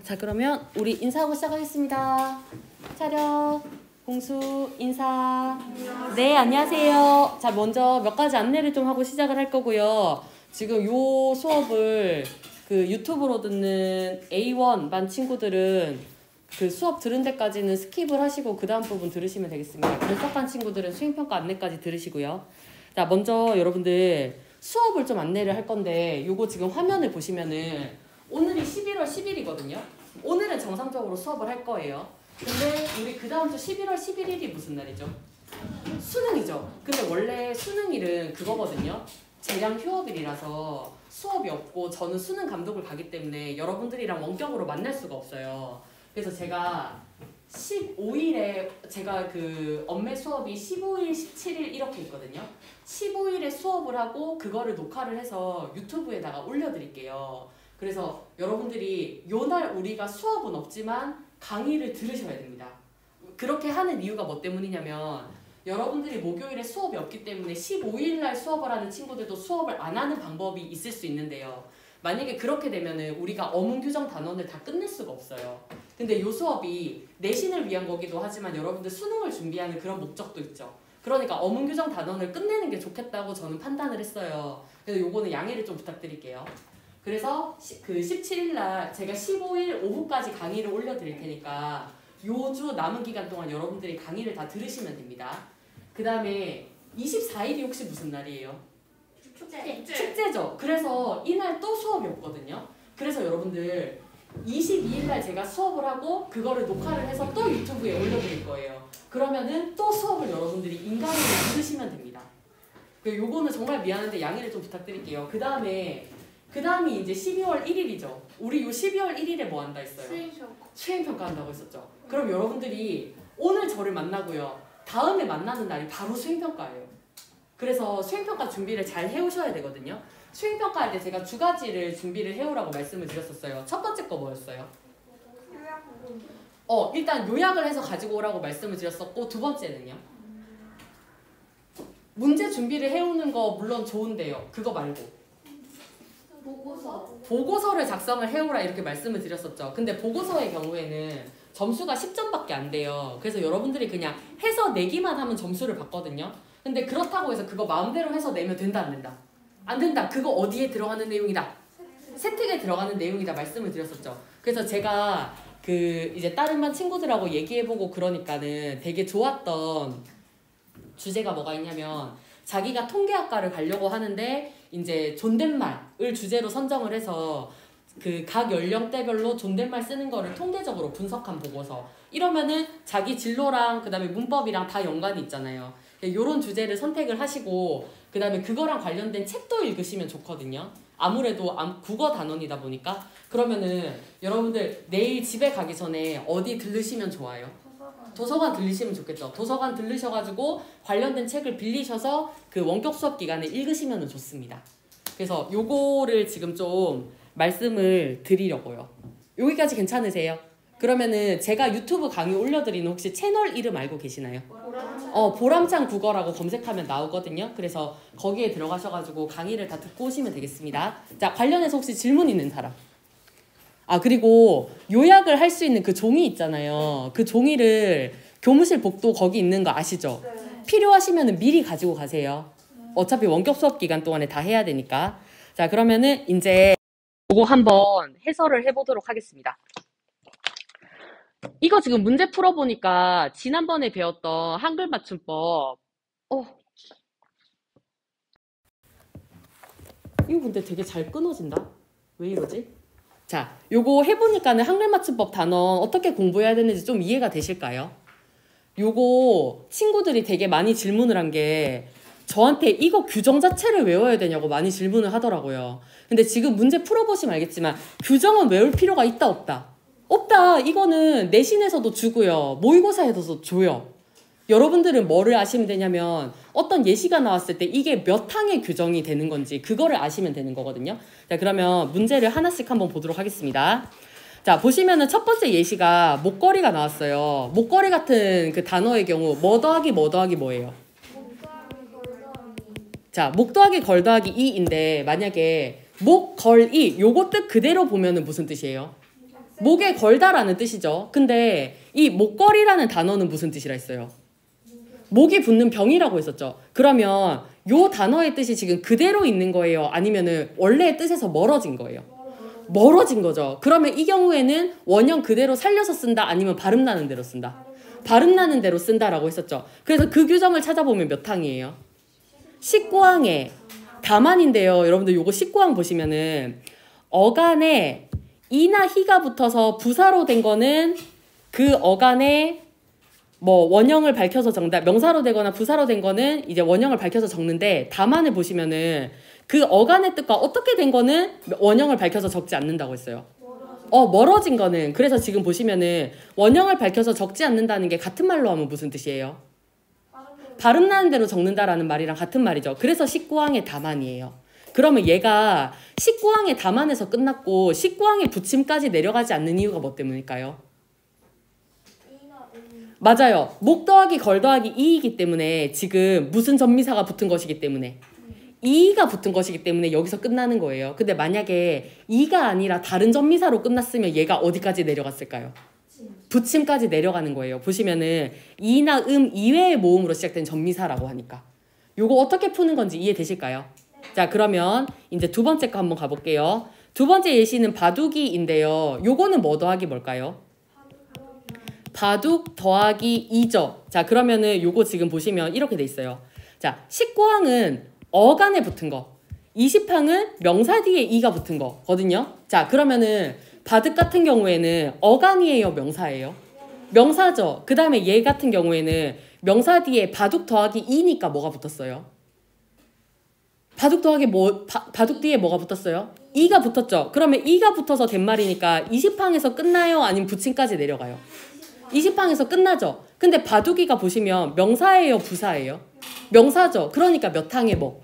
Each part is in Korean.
자 그러면 우리 인사하고 시작하겠습니다. 차렷, 공수, 인사. 네, 안녕하세요. 자, 먼저 몇 가지 안내를 좀 하고 시작을 할 거고요. 지금 요 수업을 그 유튜브로 듣는 A1 반 친구들은 그 수업 들은 데까지는 스킵을 하시고 그 다음 부분 들으시면 되겠습니다. 분석한 친구들은 수행평가 안내까지 들으시고요. 자, 먼저 여러분들 수업을 좀 안내를 할 건데 요거 지금 화면을 보시면은 오늘이 11월 10일이거든요. 오늘은 정상적으로 수업을 할 거예요. 근데 우리 그 다음 주 11월 11일이 무슨 날이죠? 수능이죠. 근데 원래 수능일은 그거거든요. 재량 휴업일이라서 수업이 없고 저는 수능 감독을 가기 때문에 여러분들이랑 원격으로 만날 수가 없어요. 그래서 제가 15일에 제가 그 엄매 수업이 15일, 17일 이렇게 있거든요. 15일에 수업을 하고 그거를 녹화를 해서 유튜브에다가 올려드릴게요. 그래서 여러분들이 요날 우리가 수업은 없지만 강의를 들으셔야 됩니다. 그렇게 하는 이유가 뭐 때문이냐면 여러분들이 목요일에 수업이 없기 때문에 15일날 수업을 하는 친구들도 수업을 안 하는 방법이 있을 수 있는데요. 만약에 그렇게 되면은 우리가 어문규정 단원을 다 끝낼 수가 없어요. 근데 요 수업이 내신을 위한 거기도 하지만 여러분들 수능을 준비하는 그런 목적도 있죠. 그러니까 어문규정 단원을 끝내는 게 좋겠다고 저는 판단을 했어요. 그래서 요거는 양해를 좀 부탁드릴게요. 그래서 그 17일날 제가 15일 오후까지 강의를 올려드릴 테니까 요 주 남은 기간 동안 여러분들이 강의를 다 들으시면 됩니다. 그 다음에 24일이 혹시 무슨 날이에요? 축제죠. 그래서 이날 또 수업이 없거든요. 그래서 여러분들 22일날 제가 수업을 하고 그거를 녹화를 해서 또 유튜브에 올려드릴 거예요. 그러면은 또 수업을 여러분들이 인강으로 들으시면 됩니다. 요거는 정말 미안한데 양해를 좀 부탁드릴게요. 그 다음이 이제 12월 1일이죠. 우리 요 12월 1일에 뭐 한다 했어요? 수행평가 한다고 했었죠. 그럼 여러분들이 오늘 저를 만나고요. 다음에 만나는 날이 바로 수행평가예요. 그래서 수행평가 준비를 잘 해오셔야 되거든요. 수행평가 할 때 제가 두 가지를 준비를 해오라고 말씀을 드렸었어요. 첫 번째 거 뭐였어요? 일단 요약을 해서 가지고 오라고 말씀을 드렸었고 두 번째는요? 문제 준비를 해오는 거 물론 좋은데요. 그거 말고 보고서를 작성을 해오라 이렇게 말씀을 드렸었죠. 근데 보고서의 경우에는 점수가 10점밖에 안 돼요. 그래서 여러분들이 그냥 해서 내기만 하면 점수를 받거든요. 근데 그렇다고 해서 그거 마음대로 해서 내면 된다 안 된다? 안 된다. 그거 어디에 들어가는 내용이다? 세특에 들어가는 내용이다 말씀을 드렸었죠. 그래서 제가 그 이제 다른 반 친구들하고 얘기해보고 그러니까는 되게 좋았던 주제가 뭐가 있냐면 자기가 통계학과를 가려고 하는데 이제 존댓말을 주제로 선정을 해서 그 각 연령대별로 존댓말 쓰는 거를 통계적으로 분석한 보고서. 이러면은 자기 진로랑 그 다음에 문법이랑 다 연관이 있잖아요. 요런 주제를 선택을 하시고 그 다음에 그거랑 관련된 책도 읽으시면 좋거든요. 아무래도 국어 단원이다 보니까. 그러면은 여러분들 내일 집에 가기 전에 어디 들르시면 좋아요? 도서관 들리시면 좋겠죠. 도서관 들르셔가지고 관련된 책을 빌리셔서 그 원격 수업 기간에 읽으시면 좋습니다. 그래서 요거를 지금 좀 말씀을 드리려고요. 여기까지 괜찮으세요? 그러면은 제가 유튜브 강의 올려드리는 혹시 채널 이름 알고 계시나요? 보람찬 국어라고 검색하면 나오거든요. 그래서 거기에 들어가셔가지고 강의를 다 듣고 오시면 되겠습니다. 자, 관련해서 혹시 질문 있는 사람? 그리고 요약을 할 수 있는 그 종이 있잖아요. 그 종이를 교무실 복도 거기 있는 거 아시죠? 네. 필요하시면 미리 가지고 가세요. 어차피 원격 수업 기간 동안에 다 해야 되니까. 자, 그러면은 이제 이거 한번 해설을 해보도록 하겠습니다. 이거 지금 문제 풀어보니까 지난번에 배웠던 한글 맞춤법. 이거 근데 되게 잘 끊어진다. 왜 이러지? 자, 요거 해보니까는 한글 맞춤법 단원 어떻게 공부해야 되는지 좀 이해가 되실까요? 요거 친구들이 되게 많이 질문을 한 게 저한테 이거 규정 자체를 외워야 되냐고 많이 질문을 하더라고요. 근데 지금 문제 풀어보시면 알겠지만 규정은 외울 필요가 있다 없다? 없다. 이거는 내신에서도 주고요. 모의고사에서도 줘요. 여러분들은 뭐를 아시면 되냐면 어떤 예시가 나왔을 때 이게 몇 항의 규정이 되는 건지 그거를 아시면 되는 거거든요. 자, 그러면 문제를 하나씩 한번 보도록 하겠습니다. 자, 보시면은 첫 번째 예시가 목걸이가 나왔어요. 목걸이 같은 그 단어의 경우 뭐 더하기 뭐 더하기 뭐예요? 자, 목 더하기 걸 더하기 이인데 만약에 목, 걸, 이 요거 뜻 그대로 보면은 무슨 뜻이에요? 목에 걸다라는 뜻이죠. 근데 이 목걸이라는 단어는 무슨 뜻이라 했어요? 목이 붙는 병이라고 했었죠. 그러면 요 단어의 뜻이 지금 그대로 있는 거예요? 아니면은 원래의 뜻에서 멀어진 거예요? 멀어진 거죠. 그러면 이 경우에는 원형 그대로 살려서 쓴다? 아니면 발음 나는 대로 쓴다? 발음 나는 대로 쓴다라고 했었죠. 그래서 그 규정을 찾아보면 몇 항이에요? 19항에 다만인데요. 여러분들 요거 19항 보시면은 어간에 이나 희가 붙어서 부사로 된 거는 그 어간에 뭐 원형을 밝혀서 적는다. 명사로 되거나 부사로 된 거는 이제 원형을 밝혀서 적는데 다만을 보시면은 그 어간의 뜻과 어떻게 된 거는 원형을 밝혀서 적지 않는다고 했어요. 멀어진 거는 그래서 지금 보시면은 원형을 밝혀서 적지 않는다는 게 같은 말로 하면 무슨 뜻이에요? 발음 나는 대로 적는다라는 말이랑 같은 말이죠. 그래서 19항의 다만이에요. 그러면 얘가 19항의 다만에서 끝났고 19항의 붙임까지 내려가지 않는 이유가 뭐 때문일까요? 맞아요. 목 더하기 걸 더하기 이이기 때문에 지금 무슨 전미사가 붙은 것이기 때문에 이가 붙은 것이기 때문에 여기서 끝나는 거예요. 근데 만약에 이가 아니라 다른 전미사로 끝났으면 얘가 어디까지 내려갔을까요? 붙임까지 내려가는 거예요. 보시면은 이나 이외의 모음으로 시작된 전미사라고 하니까 요거 어떻게 푸는 건지 이해되실까요? 자, 그러면 이제 두 번째 거 한번 가볼게요. 두 번째 예시는 바둑이인데요. 요거는 뭐 더하기 뭘까요? 바둑 더하기 2죠. 자, 그러면은 요거 지금 보시면 이렇게 돼 있어요. 자, 19항은 어간에 붙은 거, 20항은 명사 뒤에 이가 붙은 거거든요. 자, 그러면은 바둑 같은 경우에는 어간이에요, 명사예요? 명사죠. 그 다음에 얘 같은 경우에는 명사 뒤에 바둑 더하기 2니까 뭐가 붙었어요? 바둑 더하기 바둑 뒤에 뭐가 붙었어요? 이가 붙었죠. 그러면 이가 붙어서 된 말이니까 20항에서 끝나요? 아니면 붙임까지 내려가요? 20항에서 끝나죠. 근데 바둑이가 보시면 명사예요, 부사예요? 명사죠. 그러니까 몇 항에 뭐?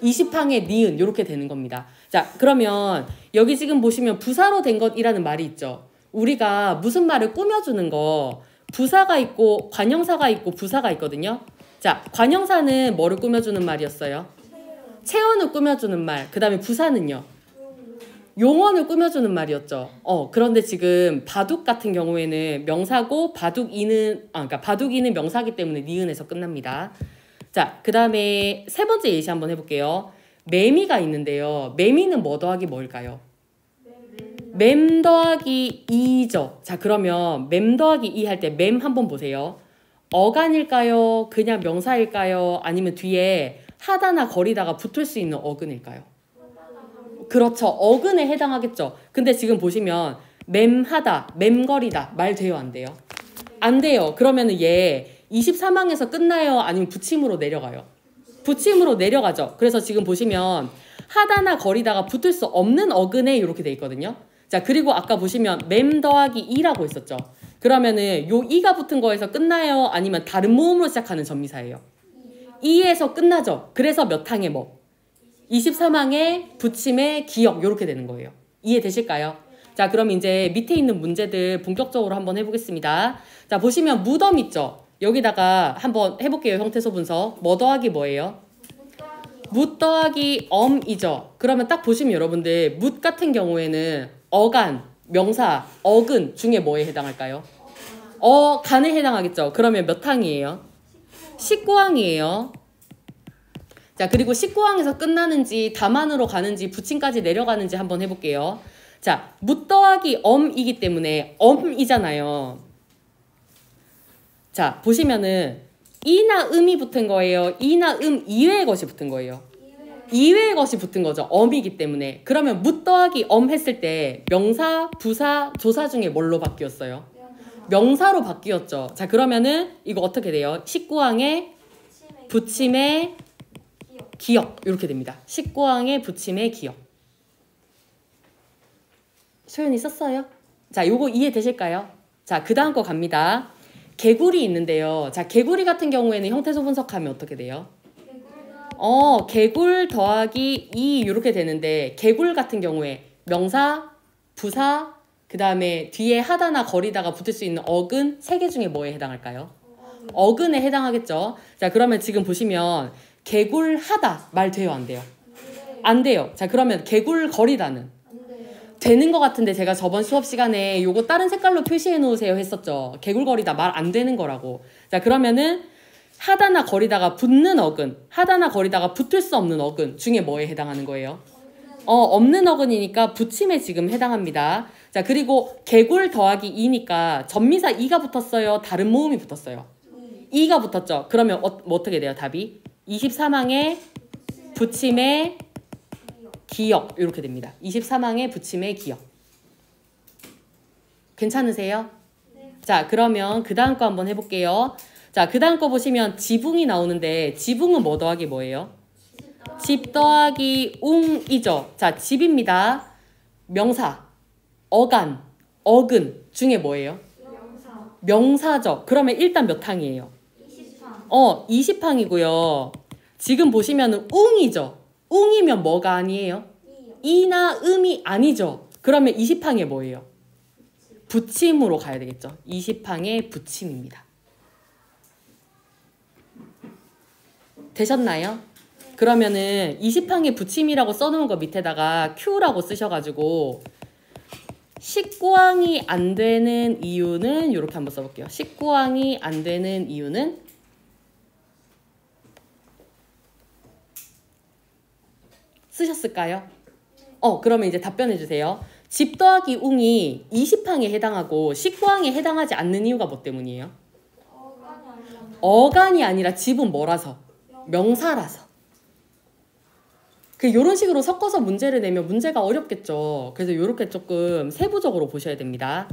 20항에 니은 이렇게 되는 겁니다. 자, 그러면 여기 지금 보시면 부사로 된 것이라는 말이 있죠. 우리가 무슨 말을 꾸며주는 거 부사가 있고 관형사가 있고 부사가 있거든요. 자, 관형사는 뭐를 꾸며주는 말이었어요? 체언을 꾸며주는 말. 그 다음에 부사는요? 용언을 꾸며주는 말이었죠. 그런데 지금 바둑 같은 경우에는 명사고 그러니까 바둑이는 명사기 때문에 니은에서 끝납니다. 자, 그 다음에 세 번째 예시 한번 해볼게요. 매미가 있는데요. 매미는 뭐 더하기 뭘까요? 맴 더하기 2죠. 자, 그러면 맴 더하기 2 할 때 맴 한번 보세요. 어간일까요? 그냥 명사일까요? 아니면 뒤에 하다나 거리다가 붙을 수 있는 어근일까요? 그렇죠. 어근에 해당하겠죠. 근데 지금 보시면 맴하다, 맴거리다 말 돼요, 안 돼요? 안 돼요. 그러면은 얘 23항에서 끝나요? 아니면 붙임으로 내려가요? 붙임으로 내려가죠. 그래서 지금 보시면 하다나 거리다가 붙을 수 없는 어근에 이렇게 돼 있거든요. 자, 그리고 아까 보시면 맴 더하기 2라고 있었죠. 그러면은 요 2가 붙은 거에서 끝나요? 아니면 다른 모음으로 시작하는 전미사예요? 2에서 끝나죠. 그래서 몇 항에 뭐? 23항에 붙임에 기역 이렇게 되는 거예요. 이해되실까요? 자, 그럼 이제 밑에 있는 문제들 본격적으로 한번 해보겠습니다. 자, 보시면 무덤 있죠? 여기다가 한번 해볼게요. 형태소 분석. 뭐 더하기 뭐예요? 묻 더하기 엄이죠. 그러면 딱 보시면 여러분들 묻 같은 경우에는 어간, 명사, 어근 중에 뭐에 해당할까요? 어간에 해당하겠죠. 그러면 몇 항이에요? 19항이에요. 자, 그리고 19항에서 끝나는지 다만으로 가는지 붙임까지 내려가는지 한번 해볼게요. 자, 묻 더하기 엄이기 때문에 엄이잖아요. 자, 보시면은 이나 음이 붙은 거예요? 이나 이외의 것이 붙은 거예요? 이외의 것이 붙은 거죠. 엄이기 때문에. 그러면 묻 더하기 엄 했을 때 명사, 부사, 조사 중에 뭘로 바뀌었어요? 명사로 바뀌었죠. 자, 그러면은 이거 어떻게 돼요? 19항에 붙임에 기역 이렇게 됩니다. 19항에 붙임에 기역. 소연이 썼어요? 자, 요거 이해되실까요? 자, 그 다음 거 갑니다. 개구리 있는데요. 자, 개구리 같은 경우에는 형태소 분석하면 어떻게 돼요? 개굴 더하기 2 이렇게 되는데 개굴 같은 경우에 명사, 부사, 그 다음에 뒤에 하다나 거리다가 붙을 수 있는 어근 3개 중에 뭐에 해당할까요? 어근에 해당하겠죠. 자, 그러면 지금 보시면 개굴하다 말 돼요, 안 돼요? 안 돼요. 자, 그러면 개굴거리다는? 되는 것 같은데 제가 저번 수업 시간에 요거 다른 색깔로 표시해 놓으세요 했었죠. 개굴거리다 말 안 되는 거라고. 자, 그러면은 하다나 거리다가 붙는 어근, 하다나 거리다가 붙을 수 없는 어근 중에 뭐에 해당하는 거예요? 없는 어근이니까 붙임에 지금 해당합니다. 자, 그리고 개굴 더하기 2니까 전미사 2가 붙었어요? 다른 모음이 붙었어요? 2가 붙었죠? 그러면 뭐 어떻게 돼요, 답이? 23항에 붙임의 기역 이렇게 됩니다. 23항에 붙임의 기역. 괜찮으세요? 네. 자, 그러면 그 다음 거 한번 해볼게요. 자, 그 다음 거 보시면 지붕이 나오는데 지붕은 뭐 더하기 뭐예요? 집 더하기 웅이죠. 자, 집입니다. 명사, 어간, 어근 중에 뭐예요? 명사. 명사죠. 그러면 일단 몇 항이에요? 20항. 20항이고요. 지금 보시면은 웅이죠. 웅이면 뭐가 아니에요? 이나 음이 아니죠. 그러면 20항에 뭐예요? 붙임으로 가야 되겠죠. 20항의 붙임입니다. 되셨나요? 그러면은 20항의 붙임이라고 써놓은 거 밑에다가 Q라고 쓰셔가지고 19항이 안 되는 이유는 이렇게 한번 써볼게요. 19항이 안 되는 이유는 쓰셨을까요? 그러면 이제 답변해 주세요. 집 더하기 웅이 20항에 해당하고 19항에 해당하지 않는 이유가 뭐 때문이에요? 어간이 아니라 집은 뭐라서? 명사라서. 요런 식으로 섞어서 문제를 내면 문제가 어렵겠죠. 그래서 요렇게 조금 세부적으로 보셔야 됩니다.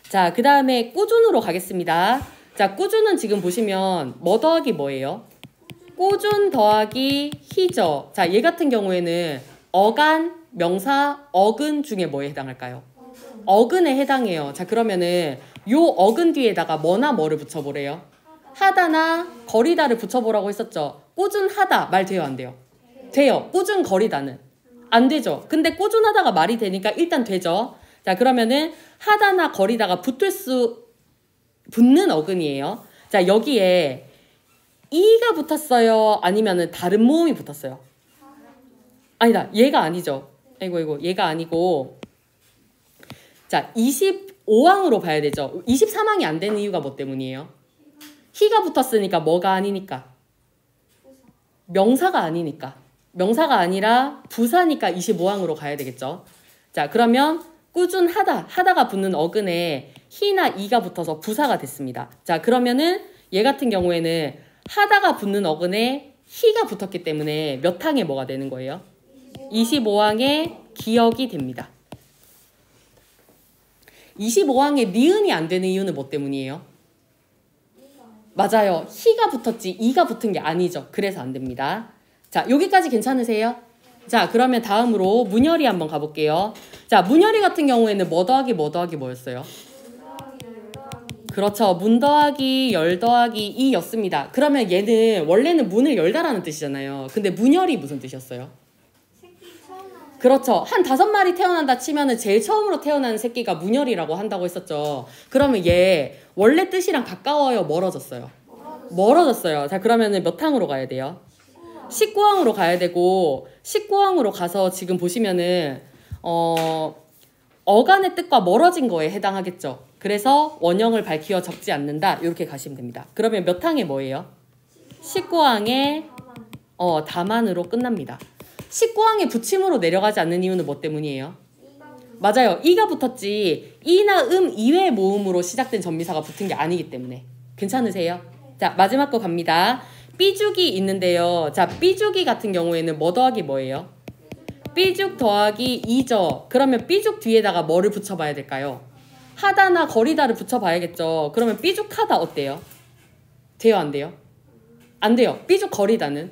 자, 그 다음에 꾸준으로 가겠습니다. 자, 꾸준은 지금 보시면 뭐 더하기 뭐예요? 꾸준 더하기 희죠. 자, 얘 같은 경우에는 어간, 명사, 어근 중에 뭐에 해당할까요? 어근에 해당해요. 자, 그러면은 요 어근 뒤에다가 뭐나 뭐를 붙여보래요? 하다나 거리다를 붙여보라고 했었죠. 꾸준하다 말 돼요, 안 돼요? 돼요. 꾸준 거리다는 안 되죠. 근데 꾸준하다가 말이 되니까 일단 되죠. 자, 그러면은 하다나 거리다가 붙는 어근이에요. 자, 여기에 이가 붙었어요? 아니면은 다른 모음이 붙었어요? 아니다. 얘가 아니죠. 아이고, 얘가 아니고. 자, 25항으로 봐야 되죠. 23항이 안 되는 이유가 뭐 때문이에요? 희가 붙었으니까 뭐가 아니니까? 명사가 아니니까. 명사가 아니라 부사니까 25항으로 가야 되겠죠. 자, 그러면 하다가 붙는 어근에 희나 이가 붙어서 부사가 됐습니다. 자, 그러면은 얘 같은 경우에는 하다가 붙는 어근에 희가 붙었기 때문에 몇 항에 뭐가 되는 거예요? 25항에 기역이 됩니다. 25항에 니은이 안 되는 이유는 뭐 때문이에요? 맞아요. 희가 붙었지 이가 붙은 게 아니죠. 그래서 안 됩니다. 자, 여기까지 괜찮으세요? 자, 그러면 다음으로 문열이 한번 가볼게요. 자, 문열이 같은 경우에는 뭐 더하기 뭐였어요? 그렇죠. 문 더하기 열 더하기 2였습니다. 그러면 얘는 원래는 문을 열다라는 뜻이잖아요. 근데 문열이 무슨 뜻이었어요? 그렇죠. 한 5마리 태어난다 치면은 제일 처음으로 태어나는 새끼가 문열이라고 한다고 했었죠. 그러면 얘 원래 뜻이랑 가까워요? 멀어졌어요? 멀어졌어요. 자, 그러면은 몇 항으로 가야 돼요? 19항으로 가야 되고 19항으로 가서 지금 보시면은 어간의 뜻과 멀어진 거에 해당하겠죠. 그래서 원형을 밝히어 적지 않는다. 이렇게 가시면 됩니다. 그러면 몇 항에 뭐예요? 19항에 다만으로 끝납니다. 19항에 붙임으로 내려가지 않는 이유는 뭐 때문이에요? 맞아요. 이가 붙었지 이나 이외의 모음으로 시작된 전미사가 붙은 게 아니기 때문에. 괜찮으세요? 자, 마지막 거 갑니다. 삐죽이 있는데요. 자, 삐죽이 같은 경우에는 뭐 더하기 뭐예요? 삐죽 더하기 2죠. 그러면 삐죽 뒤에다가 뭐를 붙여봐야 될까요? 하다나 거리다를 붙여봐야겠죠. 그러면 삐죽하다 어때요? 돼요, 안 돼요? 안 돼요. 삐죽 거리다는?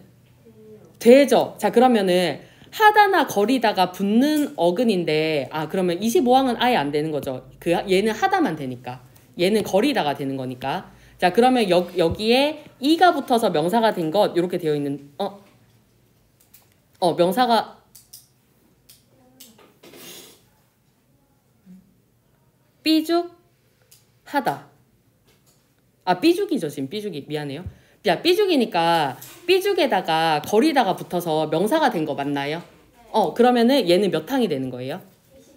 되죠. 자, 그러면은 하다나 거리다가 붙는 어근인데 그러면 25항은 아예 안 되는 거죠. 얘는 하다만 되니까. 얘는 거리다가 되는 거니까. 자, 그러면 여기에 이가 붙어서 명사가 된 것 이렇게 되어 있는 명사가 삐죽 하다. 삐죽이죠. 지금 삐죽이. 미안해요. 야, 삐죽이니까 삐죽에다가 거리다가 붙어서 명사가 된 거 맞나요? 그러면은 얘는 몇 항이 되는 거예요?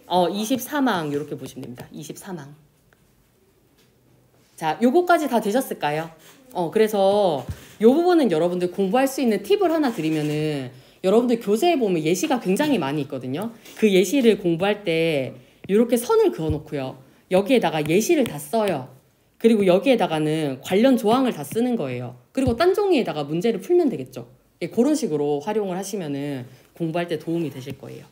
24망 이렇게 보시면 됩니다. 24망. 자, 요거까지 다 되셨을까요? 그래서 요 부분은 여러분들 공부할 수 있는 팁을 하나 드리면은 여러분들 교재에 보면 예시가 굉장히 많이 있거든요. 그 예시를 공부할 때 이렇게 선을 그어 놓고요. 여기에다가 예시를 다 써요. 그리고 여기에다가는 관련 조항을 다 쓰는 거예요. 그리고 딴 종이에다가 문제를 풀면 되겠죠. 예, 그런 식으로 활용을 하시면은 공부할 때 도움이 되실 거예요.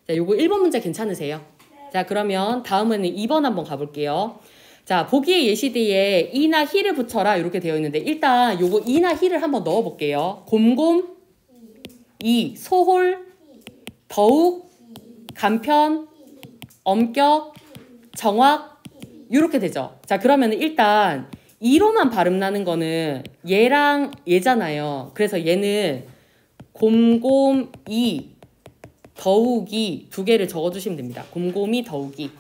자, 요거 1번 문제 괜찮으세요? 자, 그러면 다음은 2번 한번 가볼게요. 자, 보기의 예시 뒤에 이나 히를 붙여라 이렇게 되어 있는데 일단 요거 이나 히를 한번 넣어 볼게요. 곰곰, 이, 소홀, 더욱, 간편, 엄격, 정확 이렇게 되죠. 자, 그러면 일단 이로만 발음 나는 거는 얘랑 얘잖아요. 그래서 얘는 곰곰이, 더욱이 두 개를 적어주시면 됩니다. 곰곰이, 더욱이.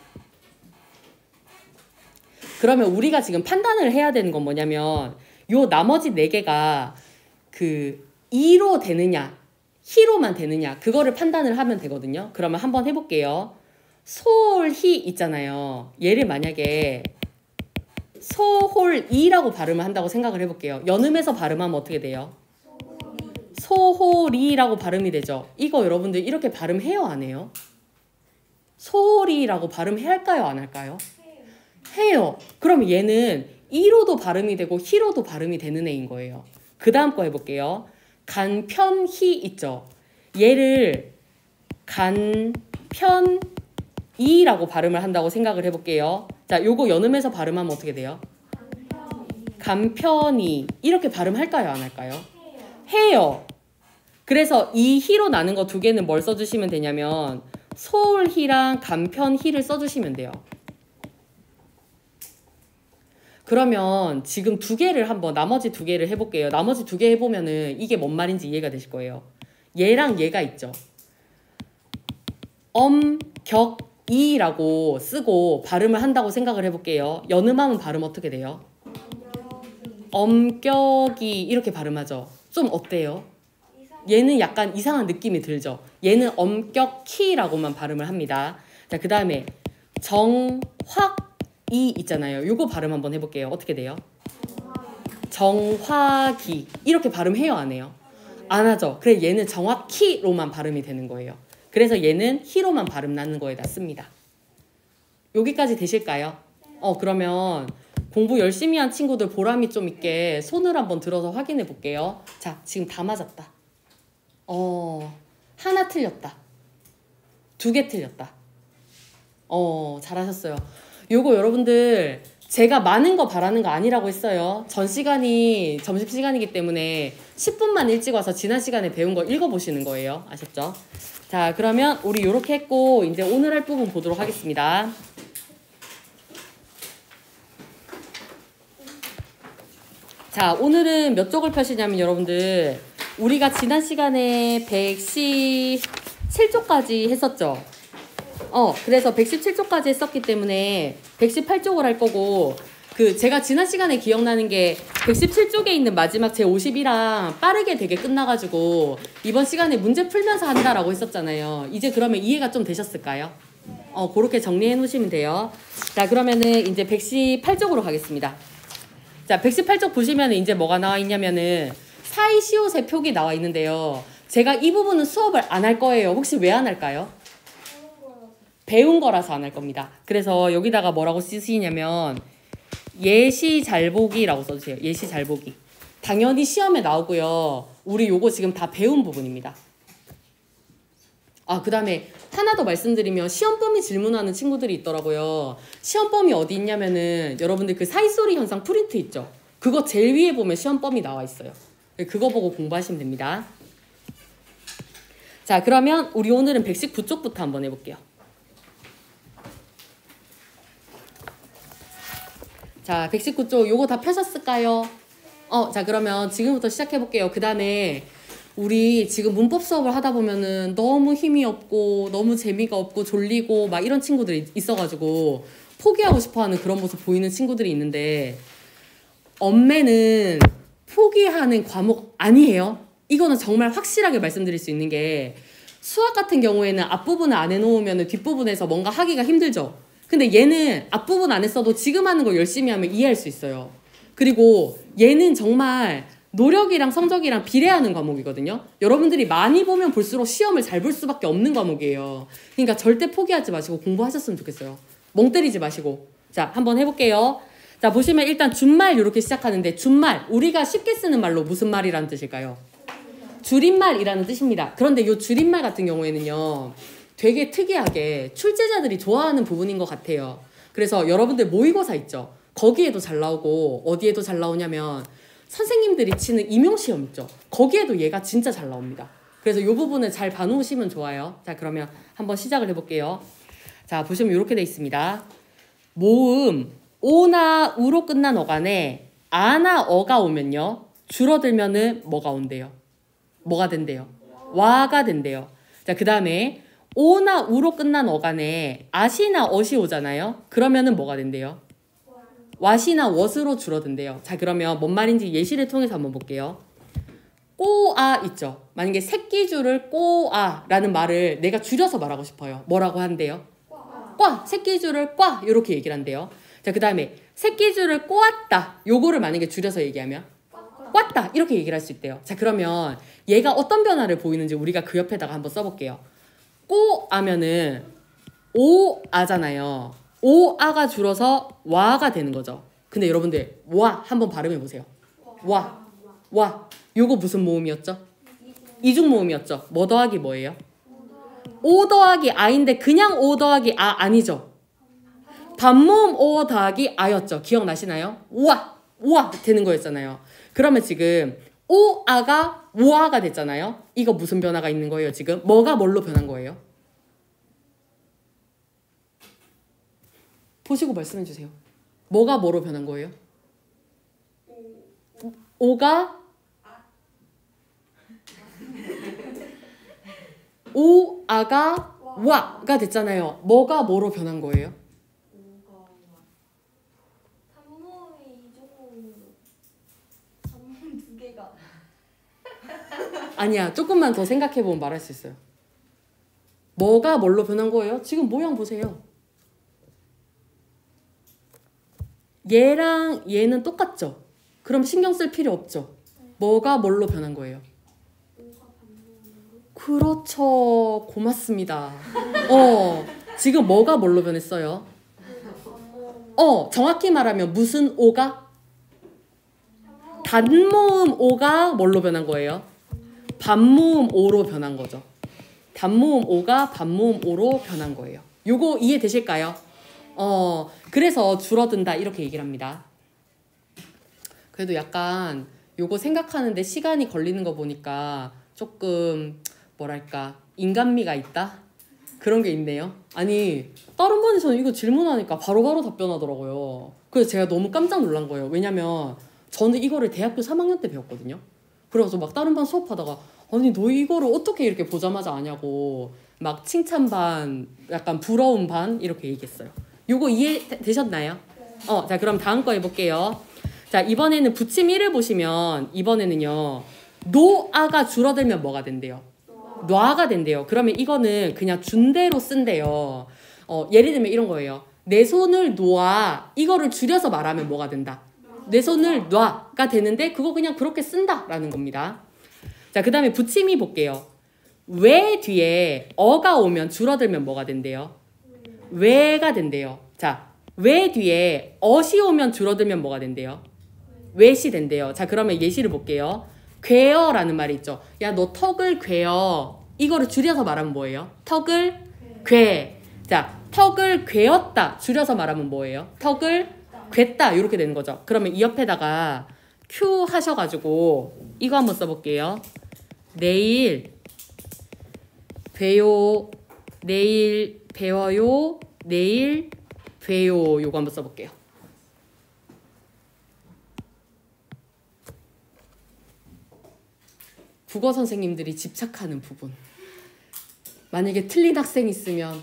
그러면 우리가 지금 판단을 해야 되는 건 뭐냐면 요 나머지 네 개가 그 이로 되느냐 히로만 되느냐 그거를 판단을 하면 되거든요. 그러면 한번 해볼게요. 소홀히 있잖아요. 얘를 만약에 소홀이라고 발음을 한다고 생각을 해볼게요. 연음해서 발음하면 어떻게 돼요? 소홀이라고 발음이 되죠. 이거 여러분들 이렇게 발음해요 안 해요? 소홀이라고 발음해야 할까요 안 할까요? 해요. 그럼 얘는 이로도 발음이 되고 히로도 발음이 되는 애인 거예요. 그 다음 거 해볼게요. 간편히 있죠. 얘를 간편이라고 발음을 한다고 생각을 해볼게요. 자, 요거 연음해서 발음하면 어떻게 돼요? 간편히 이렇게 발음할까요 안 할까요? 해요. 그래서 이 히로 나는 거 두 개는 뭘 써주시면 되냐면 소홀히랑 간편히를 써주시면 돼요. 그러면 지금 두 개를 한번 나머지 두 개를 해볼게요. 나머지 두 개 해보면은 이게 뭔 말인지 이해가 되실 거예요. 얘랑 얘가 있죠. 엄격이라고 쓰고 발음을 한다고 생각을 해볼게요. 연음하면 발음 어떻게 돼요? 엄격이 이렇게 발음하죠. 좀 어때요? 얘는 약간 이상한 느낌이 들죠. 얘는 엄격히라고만 발음을 합니다. 자, 그 다음에 정확 이 있잖아요. 요거 발음 한번 해볼게요. 어떻게 돼요? 정확히 이렇게 발음해요 안 해요? 안 하죠. 그래 얘는 정확히로만 발음이 되는 거예요. 그래서 얘는 히로만 발음 나는 거에다 씁니다. 여기까지 되실까요? 그러면 공부 열심히 한 친구들 보람이 좀 있게 손을 한번 들어서 확인해 볼게요. 자, 지금 다 맞았다. 하나 틀렸다. 두 개 틀렸다. 잘하셨어요. 요거 여러분들 제가 많은 거 바라는 거 아니라고 했어요. 전 시간이 점심시간이기 때문에 10분만 일찍 와서 지난 시간에 배운 거 읽어보시는 거예요. 아셨죠? 자, 그러면 우리 요렇게 했고 이제 오늘 할 부분 보도록 하겠습니다. 자, 오늘은 몇 쪽을 펴시냐면 여러분들 우리가 지난 시간에 117쪽까지 했었죠. 그래서 117쪽까지 했었기 때문에 118쪽을 할 거고 제가 지난 시간에 기억나는 게 117쪽에 있는 마지막 제 50이랑 빠르게 되게 끝나가지고 이번 시간에 문제 풀면서 한다라고 했었잖아요. 이제 그러면 이해가 좀 되셨을까요? 그렇게 정리해 놓으시면 돼요. 자, 그러면은 이제 118쪽으로 가겠습니다. 자, 118쪽 보시면 이제 뭐가 나와 있냐면은 사이시옷의 표기 나와 있는데요. 제가 이 부분은 수업을 안 할 거예요. 혹시 왜 안 할까요? 배운 거라서 안 할 겁니다. 그래서 여기다가 뭐라고 쓰시냐면 예시 잘 보기라고 써주세요. 예시 잘 보기. 당연히 시험에 나오고요. 우리 요거 지금 다 배운 부분입니다. 그 다음에 하나 더 말씀드리면 시험범위 질문하는 친구들이 있더라고요. 시험범위 어디 있냐면은 여러분들 그 사이소리 현상 프린트 있죠? 그거 제일 위에 보면 시험범위 나와 있어요. 그거 보고 공부하시면 됩니다. 자, 그러면 우리 오늘은 119쪽부터 한번 해볼게요. 자, 119쪽 요거 다 펴셨을까요? 자, 그러면 지금부터 시작해볼게요. 그 다음에 우리 지금 문법 수업을 하다 보면은 너무 힘이 없고 너무 재미가 없고 졸리고 막 이런 친구들이 있어가지고 포기하고 싶어하는 그런 모습 보이는 친구들이 있는데 엄매는 포기하는 과목 아니에요. 이거는 정말 확실하게 말씀드릴 수 있는 게 수학 같은 경우에는 앞부분을 안 해놓으면 뒷부분에서 뭔가 하기가 힘들죠. 근데 얘는 앞부분 안 했어도 지금 하는 거 열심히 하면 이해할 수 있어요. 그리고 얘는 정말 노력이랑 성적이랑 비례하는 과목이거든요. 여러분들이 많이 보면 볼수록 시험을 잘 볼 수밖에 없는 과목이에요. 그러니까 절대 포기하지 마시고 공부하셨으면 좋겠어요. 멍 때리지 마시고. 자, 한번 해볼게요. 자, 보시면 일단 준말 이렇게 시작하는데 준말, 우리가 쉽게 쓰는 말로 무슨 말이라는 뜻일까요? 줄임말이라는 뜻입니다. 그런데 이 줄임말 같은 경우에는요, 되게 특이하게 출제자들이 좋아하는 부분인 것 같아요. 그래서 여러분들 모의고사 있죠? 거기에도 잘 나오고 어디에도 잘 나오냐면 선생님들이 치는 임용시험 있죠? 거기에도 얘가 진짜 잘 나옵니다. 그래서 이 부분을 잘 봐놓으시면 좋아요. 자, 그러면 한번 시작을 해볼게요. 자, 보시면 이렇게 돼 있습니다. 모음 오나 우로 끝난 어간에 아나 어가 오면요, 줄어들면은 뭐가 온대요? 뭐가 된대요? 와가 된대요. 자, 그 다음에 오나 우로 끝난 어간에 아시나 어시 오잖아요. 그러면은 뭐가 된대요? 와시나 왑으로 줄어든대요. 자, 그러면 뭔 말인지 예시를 통해서 한번 볼게요. 꼬아 있죠? 만약에 새끼줄을 꼬아라는 말을 내가 줄여서 말하고 싶어요. 뭐라고 한대요? 꽈! 새끼줄을 꽈! 이렇게 얘기를 한대요. 자, 그 다음에 새끼줄을 꼬았다. 요거를 만약에 줄여서 얘기하면 꽈다! 이렇게 얘기를 할 수 있대요. 자, 그러면 얘가 어떤 변화를 보이는지 우리가 그 옆에다가 한번 써볼게요. 꼬아면은 오아잖아요. 오아가 줄어서 와가 되는 거죠. 근데 여러분들 와 한번 발음해 보세요. 와. 요거 무슨 모음이었죠? 이중 모음이었죠. 뭐 더하기 뭐예요? 오 더하기 아인데 그냥 오 더하기 아 아니죠. 반모음 오 더하기 아였죠. 기억나시나요? 와 되는 거였잖아요. 그러면 지금 오아가 오아가 됐잖아요. 이거 무슨 변화가 있는 거예요 지금? 뭐가 뭘로 변한 거예요? 보시고 말씀해 주세요. 뭐가 뭐로 변한 거예요? 오가 오아가 와가 됐잖아요. 뭐가 뭐로 변한 거예요? 단모음이 이중모음으로 단모음 두 개가 아니야. 조금만 더 생각해보면 말할 수 있어요. 뭐가 뭘로 변한 거예요? 지금 모양 보세요. 얘랑 얘는 똑같죠? 그럼 신경 쓸 필요 없죠? 뭐가 뭘로 변한 거예요? 그렇죠. 고맙습니다. 지금 뭐가 뭘로 변했어요? 정확히 말하면 무슨 오가? 단모음 오가 뭘로 변한 거예요? 반모음 오로 변한 거죠. 단모음 오가 반모음 오로 변한 거예요. 요거 이해되실까요? 그래서 줄어든다 이렇게 얘기를 합니다. 그래도 약간 요거 생각하는데 시간이 걸리는 거 보니까 조금 뭐랄까 인간미가 있다? 그런 게 있네요. 아니 다른 반에서는 이거 질문하니까 바로바로 답변하더라고요. 그래서 제가 너무 깜짝 놀란 거예요. 왜냐면 저는 이거를 대학교 3학년 때 배웠거든요. 그래서 막 다른 반 수업하다가 아니 너 이거를 어떻게 이렇게 보자마자 아냐고 막 칭찬 반, 약간 부러운 반 이렇게 얘기했어요. 요거 이해되셨나요? 자, 그럼 다음 거 해볼게요. 자, 이번에는 부침 1을 보시면 이번에는요 노아가 줄어들면 뭐가 된대요? 놔가 된대요. 그러면 이거는 그냥 준대로 쓴대요. 예를 들면 이런 거예요. 내 손을 놓아 이거를 줄여서 말하면 뭐가 된다? 내 손을 놔가 되는데 그거 그냥 그렇게 쓴다라는 겁니다. 자, 그 다음에 부침이 볼게요. 왜 뒤에 어가 오면 줄어들면 뭐가 된대요? 왜가 된대요. 자, 왜 뒤에 어시 오면 줄어들면 뭐가 된대요? 왜시 된대요. 자, 그러면 예시를 볼게요. 괴어라는 말이 있죠. 야, 너 턱을 괴어. 이거를 줄여서 말하면 뭐예요? 턱을 괴. 자, 턱을 괴었다. 줄여서 말하면 뭐예요? 턱을 괴다. 이렇게 되는 거죠. 그러면 이 옆에다가 큐 하셔가지고 이거 한번 써볼게요. 내일 봬요. 내일 배워요. 내일 봬요. 요거 한번 써볼게요. 국어 선생님들이 집착하는 부분. 만약에 틀린 학생 있으면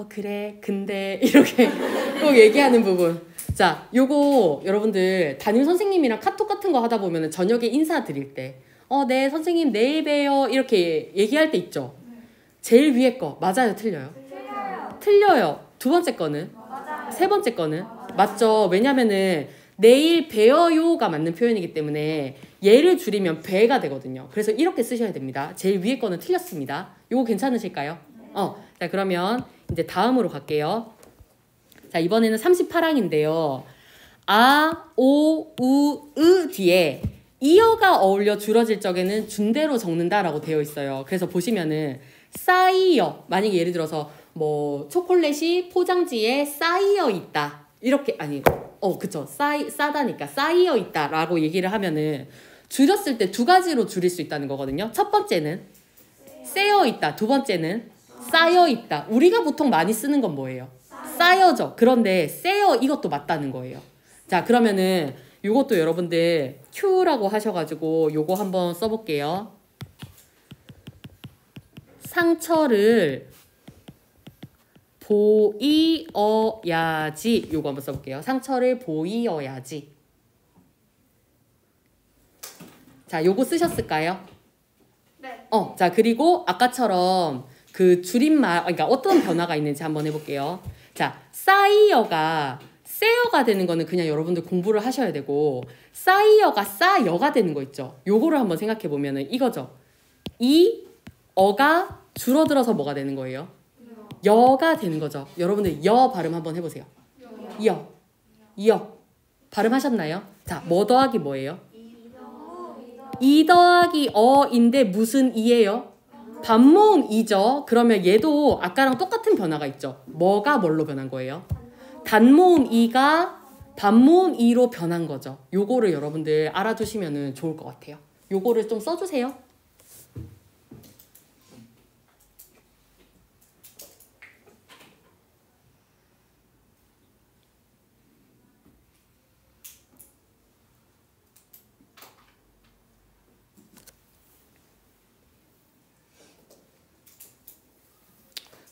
그래 근데 이렇게 꼭 얘기하는 부분. 자, 요거 여러분들 담임 선생님이랑 카톡 같은 거 하다 보면 저녁에 인사드릴 때 네, 선생님 내일 봬요. 이렇게 얘기할 때 있죠. 제일 위에 거 맞아요, 틀려요? 틀려요. 두 번째 거는? 세 번째 거는? 맞죠. 왜냐면은 내일 뵈어요가 맞는 표현이기 때문에 얘를 줄이면 배가 되거든요. 그래서 이렇게 쓰셔야 됩니다. 제일 위에 거는 틀렸습니다. 요거 괜찮으실까요? 자, 그러면 이제 다음으로 갈게요. 자, 이번에는 38항인데요. 아, 오, 우, 으 뒤에 이어가 어울려 줄어질 적에는 준대로 적는다라고 되어 있어요. 그래서 보시면은 쌓이어, 만약에 예를 들어서 뭐 초콜릿이 포장지에 쌓이어 있다. 이렇게 아니 그쵸. 싸다니까 쌓이어 있다라고 얘기를 하면은 줄였을 때 두 가지로 줄일 수 있다는 거거든요. 첫 번째는 쌓여 있다. 두 번째는 쌓여 있다. 우리가 보통 많이 쓰는 건 뭐예요? 쌓여져. 그런데 쌓여 이것도 맞다는 거예요. 자, 그러면은 요것도 여러분들 Q라고 하셔가지고 요거 한번 써볼게요. 상처를 보이어야지. 요거 한번 써볼게요. 상처를 보이어야지. 자, 요거 쓰셨을까요? 네. 자, 그리고 아까처럼 그 줄임말, 그러니까 어떤 변화가 있는지 한번 해볼게요. 자, 싸이어가 세어가 되는 거는 그냥 여러분들 공부를 하셔야 되고, 싸이어가 싸여가 되는 거 있죠. 요거를 한번 생각해 보면은 이거죠. 이 어가 줄어들어서 뭐가 되는 거예요? 여가 되는 거죠. 여러분들 여 발음 한번 해보세요. 여 발음하셨나요? 자, 뭐 더하기 뭐예요? 이 더하기 어인데 무슨 이예요? 반모음 이죠. 그러면 얘도 아까랑 똑같은 변화가 있죠. 뭐가 뭘로 변한 거예요? 단모음 이가 반모음 이로 변한 거죠. 요거를 여러분들 알아두시면 좋을 것 같아요. 요거를 좀 써주세요.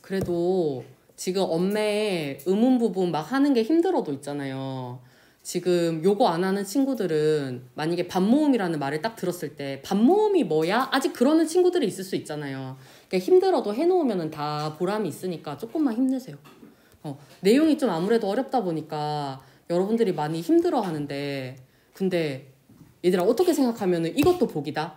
그래도 지금 엄매의 의문 부분 막 하는 게 힘들어도 있잖아요. 지금 요거 안 하는 친구들은 만약에 반모음이라는 말을 딱 들었을 때 반모음이 뭐야? 아직 그러는 친구들이 있을 수 있잖아요. 그러니까 힘들어도 해놓으면 다 보람이 있으니까 조금만 힘내세요. 내용이 좀 아무래도 어렵다 보니까 여러분들이 많이 힘들어 하는데, 근데 얘들아 어떻게 생각하면 이것도 복이다.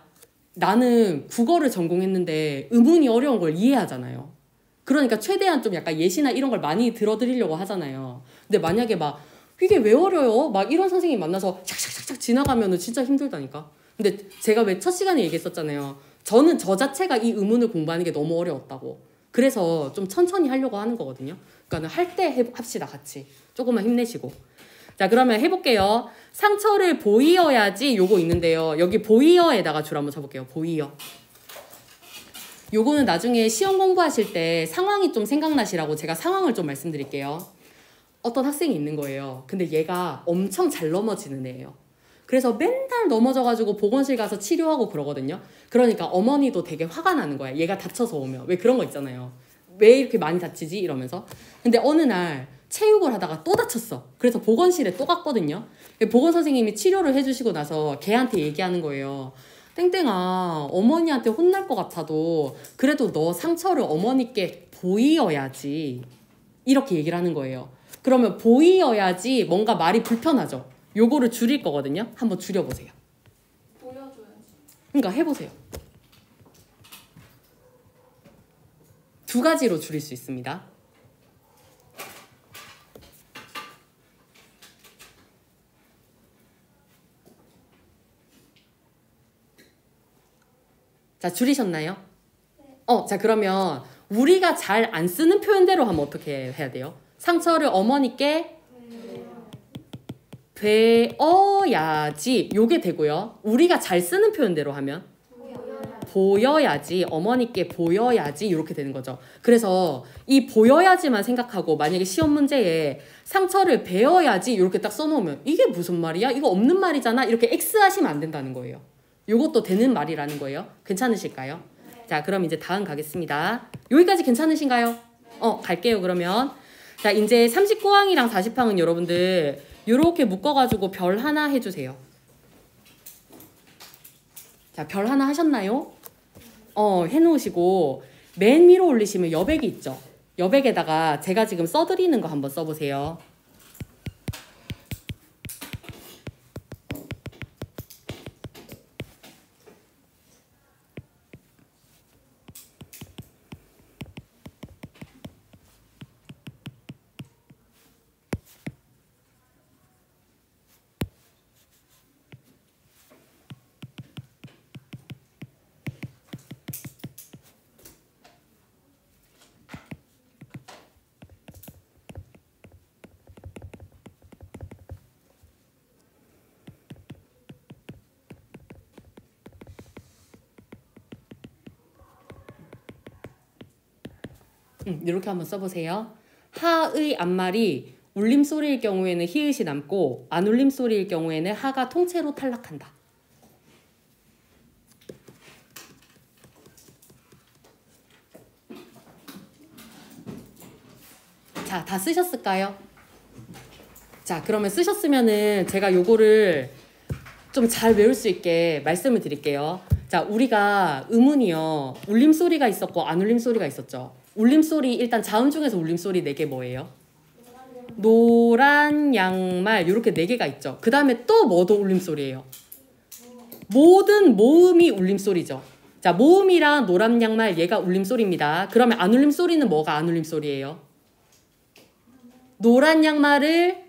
나는 국어를 전공했는데 의문이 어려운 걸 이해하잖아요. 그러니까 최대한 좀 약간 예시나 이런 걸 많이 들어드리려고 하잖아요. 근데 만약에 막 이게 왜 어려요? 막 이런 선생님 만나서 샥샥샥샥 지나가면은 진짜 힘들다니까. 근데 제가 왜 첫 시간에 얘기했었잖아요. 저는 저 자체가 이 의문을 공부하는 게 너무 어려웠다고. 그래서 좀 천천히 하려고 하는 거거든요. 그러니까 할 때 합시다, 같이. 조금만 힘내시고. 자, 그러면 해볼게요. 상처를 보이어야지 요거 있는데요. 여기 보이어에다가 줄 한번 쳐볼게요. 보이어. 요거는 나중에 시험 공부하실 때 상황이 좀 생각나시라고 제가 상황을 좀 말씀드릴게요. 어떤 학생이 있는 거예요. 근데 얘가 엄청 잘 넘어지는 애예요. 그래서 맨날 넘어져가지고 보건실 가서 치료하고 그러거든요. 그러니까 어머니도 되게 화가 나는 거야. 얘가 다쳐서 오면. 왜 그런 거 있잖아요. 왜 이렇게 많이 다치지? 이러면서. 근데 어느 날 체육을 하다가 또 다쳤어. 그래서 보건실에 또 갔거든요. 보건 선생님이 치료를 해주시고 나서 걔한테 얘기하는 거예요. 땡땡아, 어머니한테 혼날 것 같아도 그래도 너 상처를 어머니께 보이어야지. 이렇게 얘기를 하는 거예요. 그러면 보이어야지 뭔가 말이 불편하죠. 요거를 줄일 거거든요. 한번 줄여보세요. 보여줘야지. 그러니까 해보세요. 두 가지로 줄일 수 있습니다. 자, 줄이셨나요? 네. 자, 그러면 우리가 잘 안 쓰는 표현대로 하면 어떻게 해야 돼요? 상처를 어머니께 베어야지. 요게 되고요. 우리가 잘 쓰는 표현대로 하면 보여야지. 어머니께 보여야지. 이렇게 되는 거죠. 그래서 이 보여야지만 생각하고 만약에 시험 문제에 상처를 베어야지 이렇게 딱 써놓으면 이게 무슨 말이야? 이거 없는 말이잖아. 이렇게 X 하시면 안 된다는 거예요. 요것도 되는 말이라는 거예요. 괜찮으실까요? 자, 그럼 이제 다음 가겠습니다. 여기까지 괜찮으신가요? 갈게요, 그러면. 자, 이제 39항이랑 40항은 여러분들 요렇게 묶어가지고 별 하나 해주세요. 자, 별 하나 하셨나요? 해놓으시고 맨 위로 올리시면 여백이 있죠. 여백에다가 제가 지금 써드리는 거 한번 써보세요. 이렇게 한번 써보세요. 하의 앞말이 울림소리일 경우에는 히읗이 남고 안 울림소리일 경우에는 하가 통째로 탈락한다. 자, 다 쓰셨을까요? 자, 그러면 쓰셨으면은 제가 요거를 좀 잘 외울 수 있게 말씀을 드릴게요. 자, 우리가 음운이요. 울림소리가 있었고 안 울림소리가 있었죠. 울림소리 일단 자음 중에서 울림소리 4개 뭐예요? 노란 양말 이렇게 4개가 있죠. 그 다음에 또 뭐도 울림소리예요? 모든 모음이 울림소리죠. 자, 모음이랑 노란 양말 얘가 울림소리입니다. 그러면 안 울림소리는 뭐가 안 울림소리예요? 노란 양말을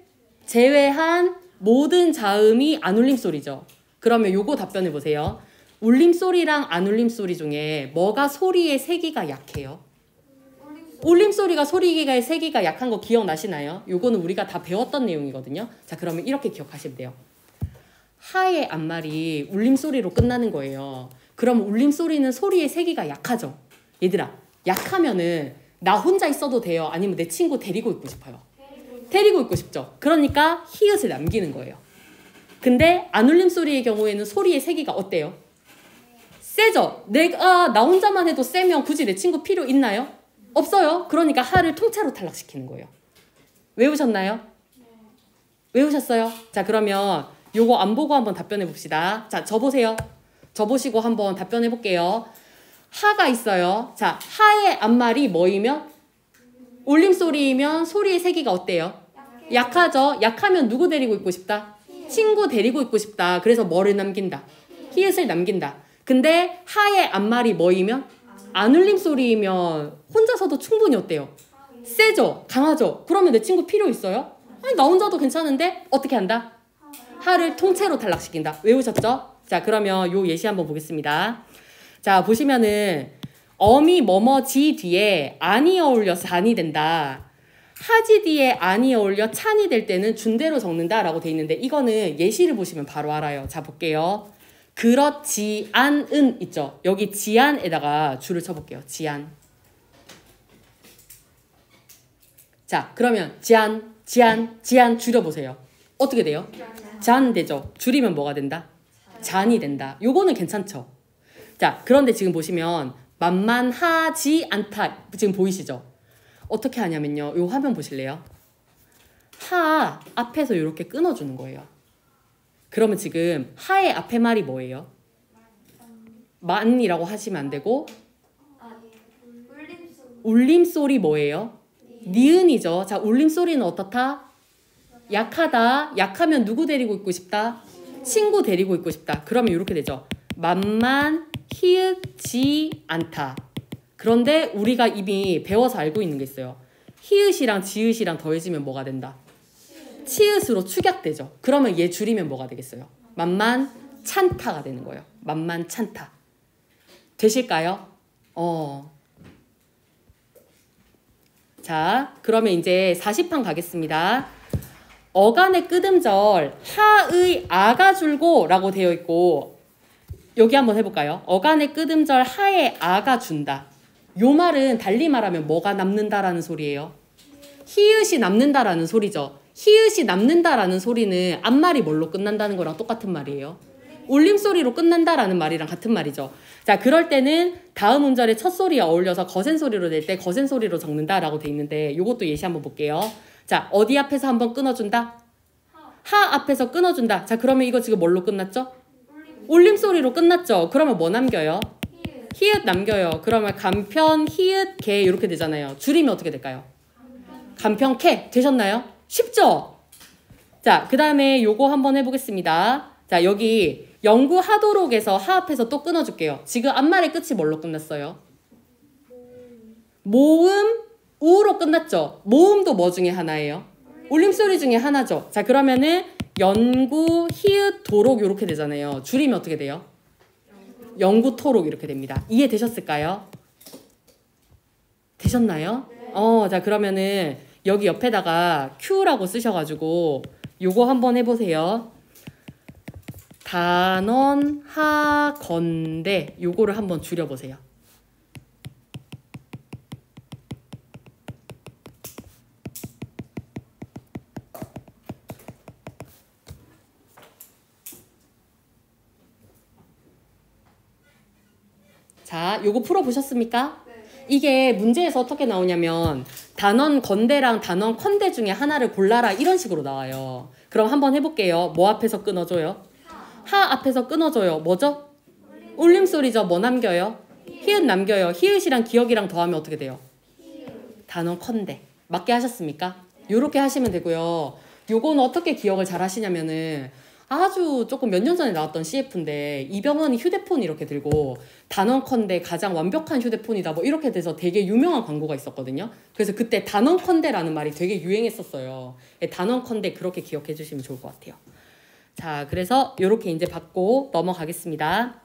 제외한 모든 자음이 안 울림소리죠. 그러면 요거 답변해 보세요. 울림소리랑 안 울림소리 중에 뭐가 소리의 세기가 약해요? 울림소리가 소리의 세기가 약한 거 기억나시나요? 요거는 우리가 다 배웠던 내용이거든요. 자, 그러면 이렇게 기억하시면 돼요. 하의 앞말이 울림소리로 끝나는 거예요. 그럼 울림소리는 소리의 세기가 약하죠. 얘들아, 약하면은 나 혼자 있어도 돼요? 아니면 내 친구 데리고 있고 싶어요? 데리고 있고 싶죠. 그러니까 히읗을 남기는 거예요. 근데 안 울림소리의 경우에는 소리의 세기가 어때요? 세죠? 나 혼자만 해도 세면 굳이 내 친구 필요 있나요? 없어요. 그러니까 하를 통째로 탈락시키는 거예요. 외우셨나요? 외우셨어요? 자, 그러면 요거 안 보고 한번 답변해 봅시다. 자, 저 보세요. 저 보시고 한번 답변해 볼게요. 하가 있어요. 자, 하의 앞말이 뭐이면? 울림소리이면 소리의 세기가 어때요? 약하죠? 약하면 누구 데리고 있고 싶다? 친구 데리고 있고 싶다. 그래서 뭐를 남긴다? 히읗을 남긴다. 근데 하의 앞말이 뭐이면? 안 울림소리이면 혼자서도 충분히 어때요? 세죠? 강하죠? 그러면 내 친구 필요 있어요? 아니, 나 혼자도 괜찮은데? 어떻게 한다? 하를 통째로 탈락시킨다. 외우셨죠? 자, 그러면 요 예시 한번 보겠습니다. 자, 보시면은 어미 뭐뭐지 뒤에 안이 어울려서 잔이 된다. 하지 뒤에 안이 어울려 찬이 될 때는 준대로 적는다 라고 돼 있는데 이거는 예시를 보시면 바로 알아요. 자, 볼게요. 그렇지 않은 있죠. 여기 지안에다가 줄을 쳐볼게요. 지안. 자, 그러면 지안 줄여보세요. 어떻게 돼요? 잔 되죠. 줄이면 뭐가 된다? 잔이 된다. 요거는 괜찮죠. 자, 그런데 지금 보시면 만만하지 않다. 지금 보이시죠? 어떻게 하냐면요. 요 화면 보실래요? 하 앞에서 이렇게 끊어주는 거예요. 그러면 지금 하의 앞에 말이 뭐예요? 만이라고 하시면 안 되고 울림소리 뭐예요? 니은이죠. 자, 울림소리는 어떻다? 약하다. 약하면 누구 데리고 있고 싶다? 친구 데리고 있고 싶다. 그러면 이렇게 되죠. 만만히읗지 않다. 그런데 우리가 이미 배워서 알고 있는 게 있어요. 히읗이랑 지읒이랑 더해지면 뭐가 된다? 치읒으로 축약되죠. 그러면 얘 줄이면 뭐가 되겠어요? 만만찬타가 되는 거예요. 만만찬타. 되실까요? 자, 그러면 이제 40판 가겠습니다. 어간의 끄듬절 하의 아가 줄고 라고 되어 있고 여기 한번 해볼까요? 어간의 끄듬절 하의 아가 준다. 요 말은 달리 말하면 뭐가 남는다라는 소리예요? 히읗이 남는다라는 소리죠. 히읗이 남는다라는 소리는 앞말이 뭘로 끝난다는 거랑 똑같은 말이에요. 울림소리로 끝난다라는 말이랑 같은 말이죠. 자, 그럴 때는 다음 음절의 첫 소리에 어울려서 거센 소리로 낼 때 거센 소리로 적는다라고 돼 있는데 요것도 예시 한번 볼게요. 자, 어디 앞에서 한번 끊어준다? 하 앞에서 끊어준다. 자, 그러면 이거 지금 뭘로 끝났죠? 울림소리로 끝났죠. 그러면 뭐 남겨요? 히읗. 히읗 남겨요. 그러면 간편, 히읗, 개 이렇게 되잖아요. 줄이면 어떻게 될까요? 간편, 캐 되셨나요? 쉽죠? 자, 그 다음에 요거 한번 해보겠습니다. 자, 여기 연구하도록에서 하 앞에서 또 끊어줄게요. 지금 앞말의 끝이 뭘로 끝났어요? 모음, 우로 끝났죠? 모음도 뭐 중에 하나예요? 울림소리 중에 하나죠. 자, 그러면은 연구, 히읗, 도록 이렇게 되잖아요. 줄이면 어떻게 돼요? 연구토록 이렇게 됩니다. 이해되셨을까요? 되셨나요? 자, 그러면은 여기 옆에다가 Q라고 쓰셔가지고 요거 한번 해보세요. 단원, 하, 건대 요거를 한번 줄여보세요. 자, 요거 풀어보셨습니까? 네. 이게 문제에서 어떻게 나오냐면 단원 건대랑 단원 컨대 중에 하나를 골라라 이런 식으로 나와요. 그럼 한번 해볼게요. 뭐 앞에서 끊어줘요? 하 앞에서 끊어줘요. 뭐죠? 울림소리죠. 뭐 남겨요? 히읗 남겨요. 히읗이랑 기억이랑 더하면 어떻게 돼요? 단원 컨대. 맞게 하셨습니까? 요렇게 하시면 되고요. 요거는 어떻게 기억을 잘 하시냐면은 아주 조금 몇 년 전에 나왔던 CF인데 이병헌이 휴대폰 이렇게 들고 단언컨대 가장 완벽한 휴대폰이다 뭐 이렇게 돼서 되게 유명한 광고가 있었거든요. 그래서 그때 단언컨대라는 말이 되게 유행했었어요. 단언컨대 그렇게 기억해 주시면 좋을 것 같아요. 자, 그래서 이렇게 이제 받고 넘어가겠습니다.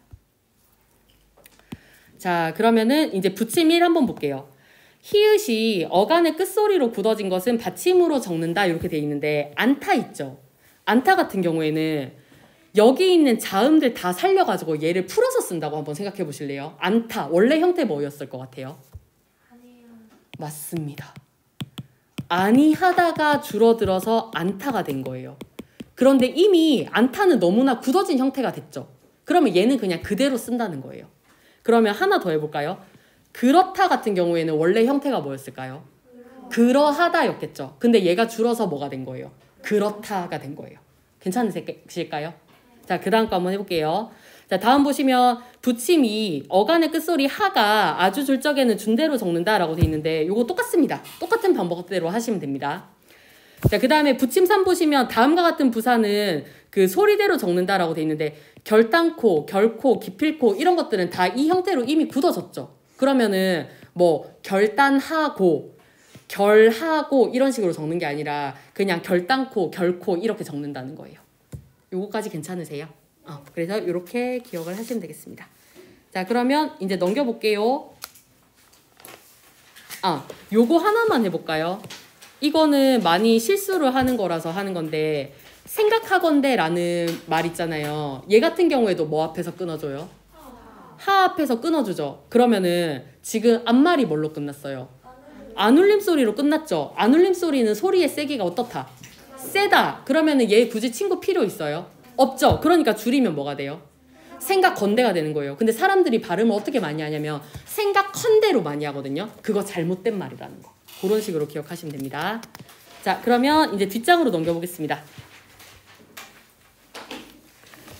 자, 그러면은 이제 붙임 1 한번 볼게요. 히읗이 어간의 끝소리로 굳어진 것은 받침으로 적는다 이렇게 돼 있는데 안타 있죠. 안타 같은 경우에는 여기 있는 자음들 다 살려가지고 얘를 풀어서 쓴다고 한번 생각해 보실래요? 안타 원래 형태 뭐였을 것 같아요? 아니요. 맞습니다. 아니 하다가 줄어들어서 안타가 된 거예요. 그런데 이미 안타는 너무나 굳어진 형태가 됐죠. 그러면 얘는 그냥 그대로 쓴다는 거예요. 그러면 하나 더 해볼까요? 그렇다 같은 경우에는 원래 형태가 뭐였을까요? 그러하다였겠죠. 근데 얘가 줄어서 뭐가 된 거예요? 그렇다가 된 거예요. 괜찮으실까요? 자, 그 다음 거 한번 해볼게요. 자, 다음 보시면 붙임이 어간의 끝소리 하가 아주 줄적에는 준대로 적는다라고 돼 있는데 이거 똑같습니다. 똑같은 방법대로 하시면 됩니다. 자, 그 다음에 붙임 3 보시면 다음과 같은 부사는 그 소리대로 적는다라고 돼 있는데 결단코, 결코, 기필코 이런 것들은 다 이 형태로 이미 굳어졌죠. 그러면은 뭐 결단하고 결하고 이런 식으로 적는 게 아니라 그냥 결단코, 결코 이렇게 적는다는 거예요. 요거까지 괜찮으세요? 그래서 이렇게 기억을 하시면 되겠습니다. 자, 그러면 이제 넘겨볼게요. 요거 하나만 해볼까요? 이거는 많이 실수를 하는 거라서 하는 건데 생각하건대 라는 말 있잖아요. 얘 같은 경우에도 뭐 앞에서 끊어줘요? 하 앞에서 끊어주죠. 그러면은 지금 앞말이 뭘로 끝났어요? 안울림 소리로 끝났죠. 안울림 소리는 소리의 세기가 어떻다? 세다. 그러면은 얘 굳이 친구 필요 있어요? 없죠. 그러니까 줄이면 뭐가 돼요? 생각건대가 되는 거예요. 근데 사람들이 발음을 어떻게 많이 하냐면 생각컨대로 많이 하거든요. 그거 잘못된 말이라는 거. 그런 식으로 기억하시면 됩니다. 자, 그러면 이제 뒷장으로 넘겨보겠습니다.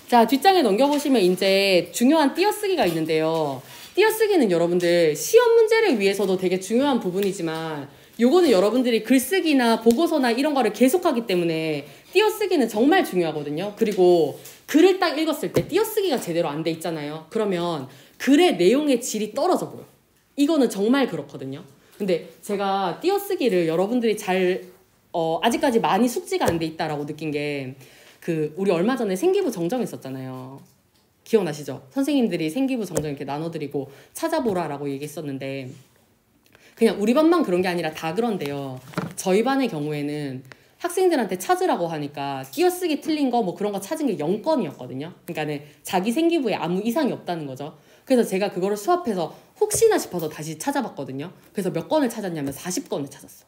자, 뒷장에 넘겨보시면 이제 중요한 띄어쓰기가 있는데요. 띄어쓰기는 여러분들 시험 문제를 위해서도 되게 중요한 부분이지만 요거는 여러분들이 글쓰기나 보고서나 이런 거를 계속하기 때문에 띄어쓰기는 정말 중요하거든요. 그리고 글을 딱 읽었을 때 띄어쓰기가 제대로 안 돼 있잖아요. 그러면 글의 내용의 질이 떨어져 보여. 이거는 정말 그렇거든요. 근데 제가 띄어쓰기를 여러분들이 아직까지 많이 숙지가 안 돼 있다라고 느낀 게 우리 얼마 전에 생기부 정정했었잖아요. 기억나시죠? 선생님들이 생기부 정정 이렇게 나눠드리고 찾아보라라고 얘기했었는데 그냥 우리 반만 그런 게 아니라 다 그런데요. 저희 반의 경우에는 학생들한테 찾으라고 하니까 띄어쓰기 틀린 거 뭐 그런 거 찾은 게 0건이었거든요. 그러니까는 자기 생기부에 아무 이상이 없다는 거죠. 그래서 제가 그거를 수합해서 혹시나 싶어서 다시 찾아봤거든요. 그래서 몇 건을 찾았냐면 40건을 찾았어.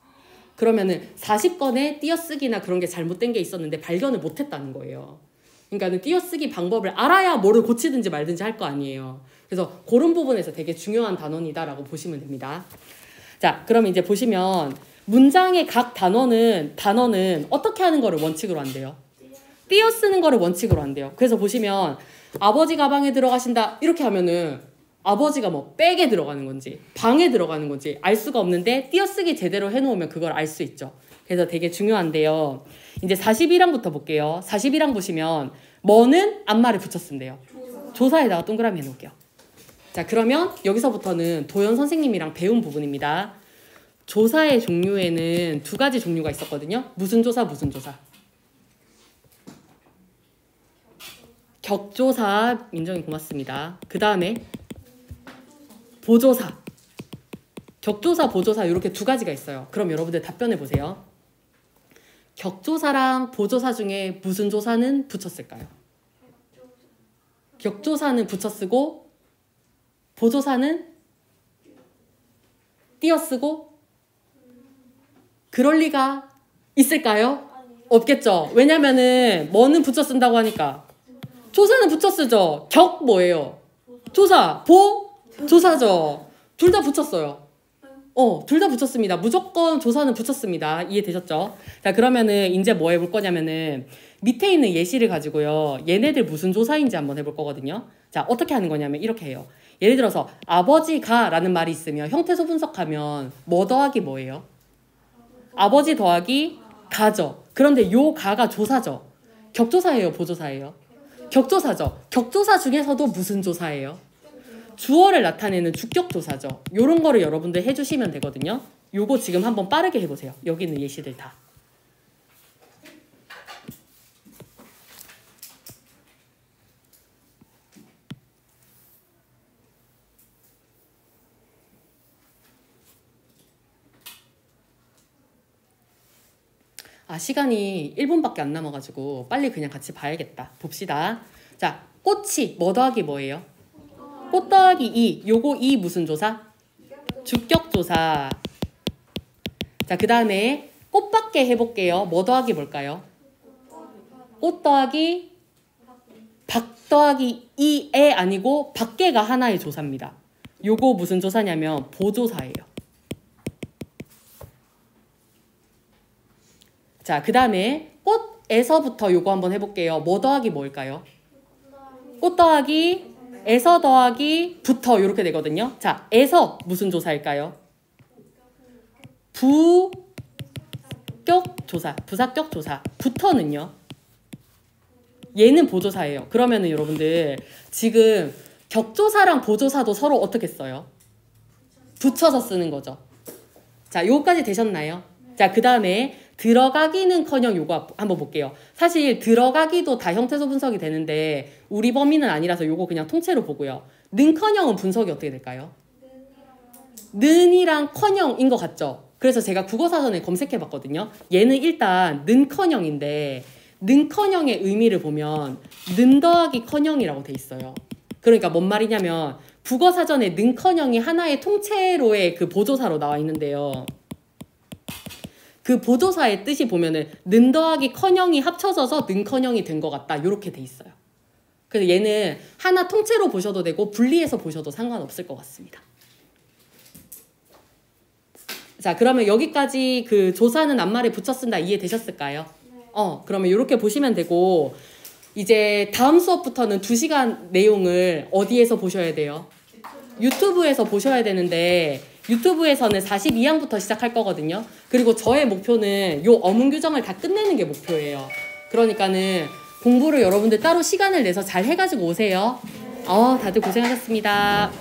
그러면은 40건의 띄어쓰기나 그런 게 잘못된 게 있었는데 발견을 못했다는 거예요. 그러니까는 띄어쓰기 방법을 알아야 뭐를 고치든지 말든지 할 거 아니에요. 그래서 그런 부분에서 되게 중요한 단원이다라고 보시면 됩니다. 자, 그럼 이제 보시면 문장의 각 단어는 어떻게 하는 거를 원칙으로 한대요? 띄어쓰는 거를 원칙으로 한대요. 그래서 보시면 아버지 가방에 들어가신다 이렇게 하면은 아버지가 뭐 백에 들어가는 건지 방에 들어가는 건지 알 수가 없는데 띄어쓰기 제대로 해놓으면 그걸 알 수 있죠. 그래서 되게 중요한데요. 이제 42항부터 볼게요. 42항 보시면 뭐는 앞말에 붙였으면 돼요. 조사에다가 동그라미 해놓을게요. 자, 그러면 여기서부터는 도연 선생님이랑 배운 부분입니다. 조사의 종류에는 두 가지 종류가 있었거든요. 무슨 조사, 무슨 조사. 격조사, 민정이 고맙습니다. 그 다음에 보조사. 격조사, 보조사 이렇게 두 가지가 있어요. 그럼 여러분들 답변해 보세요. 격조사랑 보조사 중에 무슨 조사는 붙였을까요? 격조사는 붙여쓰고 보조사는 띄어쓰고 그럴 리가 있을까요? 없겠죠. 왜냐면은 뭐는 붙여쓴다고 하니까 조사는 붙여쓰죠. 격 뭐예요? 조사, 보, 조사죠. 둘 다 붙였어요. 둘 다 붙였습니다. 무조건 조사는 붙였습니다. 이해되셨죠? 자, 그러면은 이제 뭐 해볼 거냐면은 밑에 있는 예시를 가지고요. 얘네들 무슨 조사인지 한번 해볼 거거든요. 자, 어떻게 하는 거냐면 이렇게 해요. 예를 들어서 아버지가 라는 말이 있으면 형태소 분석하면 뭐 더하기 뭐예요? 아버지 더하기 가죠. 그런데 요 가가 조사죠. 격조사예요, 보조사예요? 격조사죠. 격조사 중에서도 무슨 조사예요? 주어를 나타내는 주격조사죠. 요런 거를 여러분들 해주시면 되거든요. 요거 지금 한번 빠르게 해보세요. 여기 있는 예시들 다. 시간이 1분밖에 안 남아가지고 빨리 그냥 같이 봐야겠다. 봅시다. 자, 꽃이 뭐 더하기 뭐예요? 꽃 더하기 이. 요거 이 무슨 조사? 주격조사. 자, 그 다음에 꽃밖에 해볼게요. 뭐 더하기 뭘까요? 꽃 더하기 박 더하기 이에 아니고 밖에가 하나의 조사입니다. 요거 무슨 조사냐면 보조사예요. 자, 그 다음에 꽃에서부터 요거 한번 해볼게요. 뭐 더하기 뭘까요? 꽃 더하기 에서 더하기 부터 이렇게 되거든요. 자, 에서 무슨 조사일까요? 부격조사, 부사격조사. 부터는요? 얘는 보조사예요. 그러면은 여러분들 지금 격조사랑 보조사도 서로 어떻게 써요? 붙여서 쓰는 거죠. 자, 요거까지 되셨나요? 자, 그 다음에 들어가기는커녕 요거 한번 볼게요. 사실 들어가기도 다 형태소 분석이 되는데 우리 범위는 아니라서 요거 그냥 통째로 보고요. 는커녕은 분석이 어떻게 될까요? 는이랑 커녕인 것 같죠? 그래서 제가 국어사전에 검색해 봤거든요. 얘는 일단 는커녕인데 는커녕의 의미를 보면 는 더하기 커녕이라고 돼 있어요. 그러니까 뭔 말이냐면 국어사전에 는커녕이 하나의 통째로의 그 보조사로 나와 있는데요. 그 보조사의 뜻이 보면은 는 더하기 커녕이 합쳐져서 는커녕이 된 것 같다. 이렇게 돼 있어요. 그래서 얘는 하나 통째로 보셔도 되고 분리해서 보셔도 상관없을 것 같습니다. 자, 그러면 여기까지 그 조사는 앞말에 붙여 쓴다 이해되셨을까요? 네. 그러면 이렇게 보시면 되고 이제 다음 수업부터는 2시간 내용을 어디에서 보셔야 돼요? 유튜브에서 보셔야 되는데 유튜브에서는 42항부터 시작할 거거든요. 그리고 저의 목표는 요 어문 규정을 다 끝내는 게 목표예요. 그러니까는 공부를 여러분들 따로 시간을 내서 잘 해가지고 오세요. 다들 고생하셨습니다.